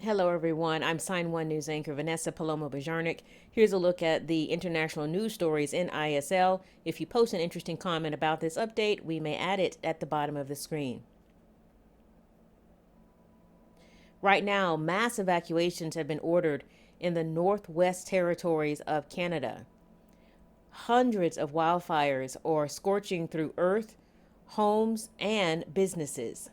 Hello, everyone. I'm Sign1News anchor Vanessa Paloma Bajarnik. Here's a look at the international news stories in ISL. If you post an interesting comment about this update, we may add it at the bottom of the screen. Right now, mass evacuations have been ordered in the Northwest Territories of Canada. Hundreds of wildfires are scorching through earth, homes, and businesses.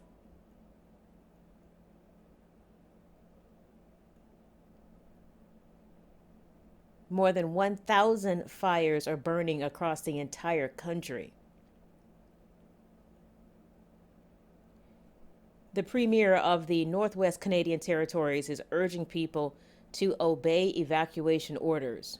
More than 1,000 fires are burning across the entire country. The Premier of the Northwest Canadian Territories is urging people to obey evacuation orders.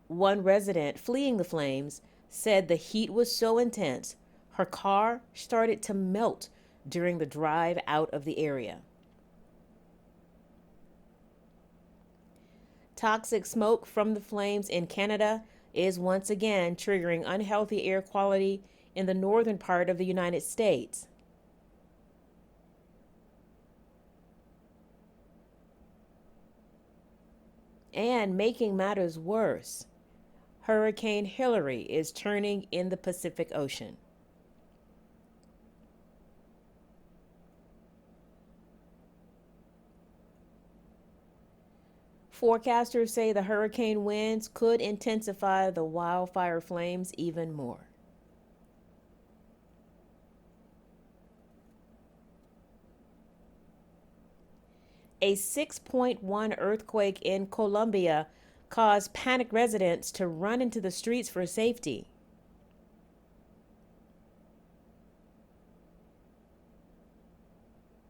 One resident fleeing the flames said the heat was so intense her car started to melt during the drive out of the area. Toxic smoke from the flames in Canada is once again triggering unhealthy air quality in the northern part of the United States. And making matters worse, Hurricane Hilary is turning in the Pacific Ocean. Forecasters say the hurricane winds could intensify the wildfire flames even more. A 6.1 earthquake in Colombia caused panicked residents to run into the streets for safety.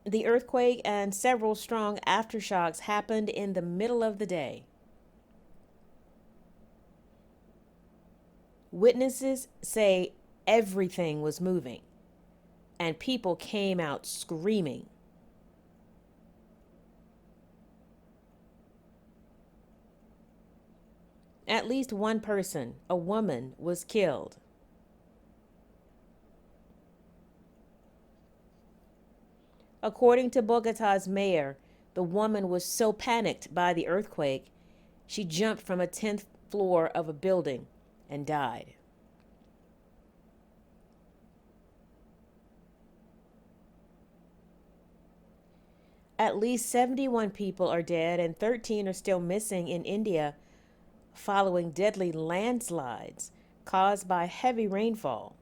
The earthquake and several strong aftershocks happened in the middle of the day. Witnesses say everything was moving, and people came out screaming. At least one person, a woman, was killed. According to Bogota's mayor, the woman was so panicked by the earthquake, she jumped from a 10th floor of a building and died. At least 71 people are dead and 13 are still missing in India following deadly landslides caused by heavy rainfall.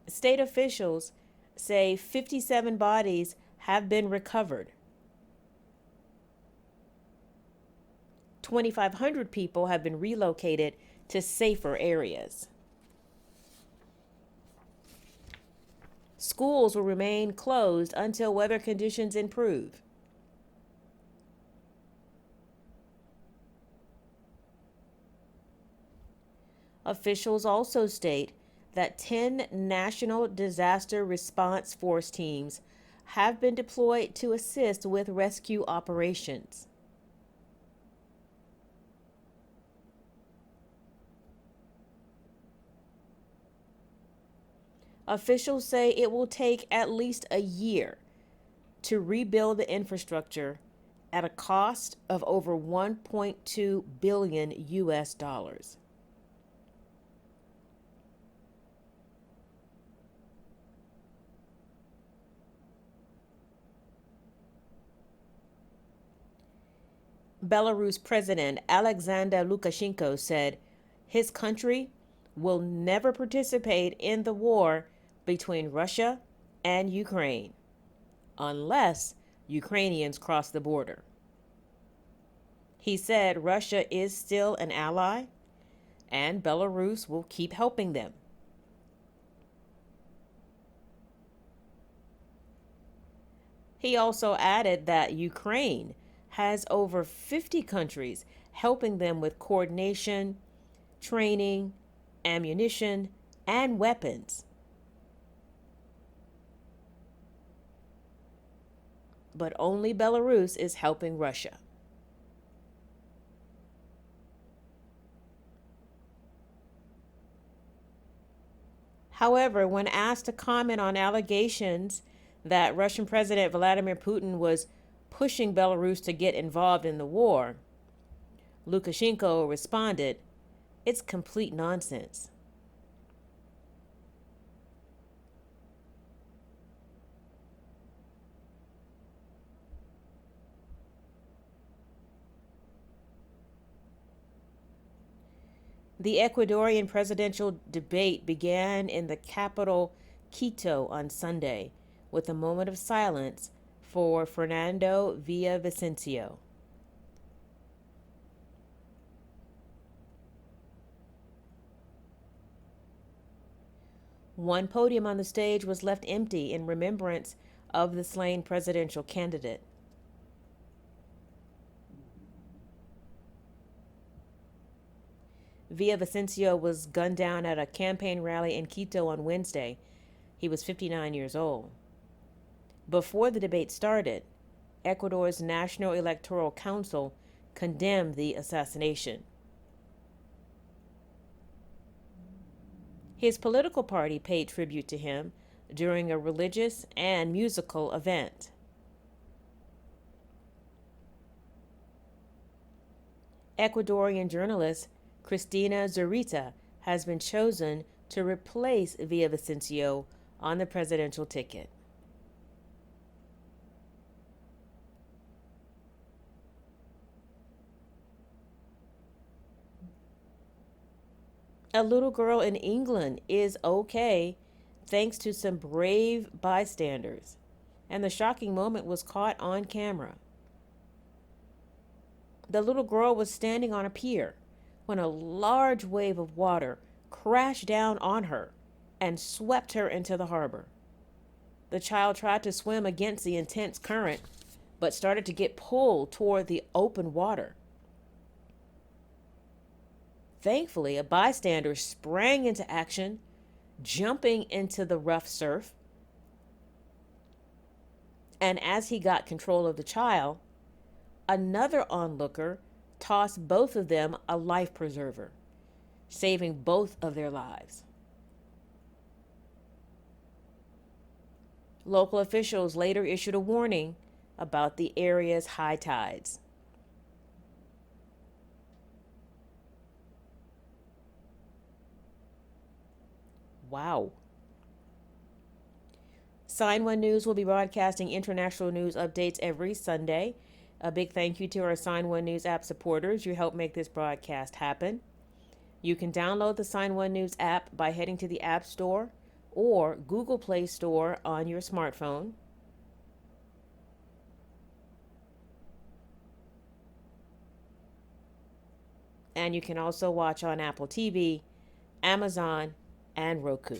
State officials say 57 bodies have been recovered. 2,500 people have been relocated to safer areas. Schools will remain closed until weather conditions improve. Officials also state that 10 national disaster response force teams have been deployed to assist with rescue operations. Officials say it will take at least a year to rebuild the infrastructure at a cost of over 1.2 billion US dollars. Belarus President Alexander Lukashenko said his country will never participate in the war between Russia and Ukraine unless Ukrainians cross the border. He said Russia is still an ally and Belarus will keep helping them. He also added that Ukraine has over 50 countries helping them with coordination, training, ammunition, and weapons. But only Belarus is helping Russia. However, when asked to comment on allegations that Russian President Vladimir Putin was pushing Belarus to get involved in the war, Lukashenko responded, "It's complete nonsense." The Ecuadorian presidential debate began in the capital, Quito, on Sunday, with a moment of silence for Fernando Villavicencio. One podium on the stage was left empty in remembrance of the slain presidential candidate. Villavicencio was gunned down at a campaign rally in Quito on Wednesday. He was 59 years old. Before the debate started, Ecuador's National Electoral Council condemned the assassination. His political party paid tribute to him during a religious and musical event. Ecuadorian journalist Cristina Zurita has been chosen to replace Villavicencio on the presidential ticket. A little girl in England is okay thanks to some brave bystanders, and the shocking moment was caught on camera. The little girl was standing on a pier when a large wave of water crashed down on her and swept her into the harbor. The child tried to swim against the intense current, but started to get pulled toward the open water. Thankfully, a bystander sprang into action, jumping into the rough surf. And as he got control of the child, another onlooker tossed both of them a life preserver, saving both of their lives. Local officials later issued a warning about the area's high tides. Wow. Sign1News will be broadcasting international news updates every Sunday. A big thank you to our Sign1News app supporters. You help make this broadcast happen. You can download the Sign1News app by heading to the App Store or Google Play Store on your smartphone. And you can also watch on Apple TV, Amazon, and Roku.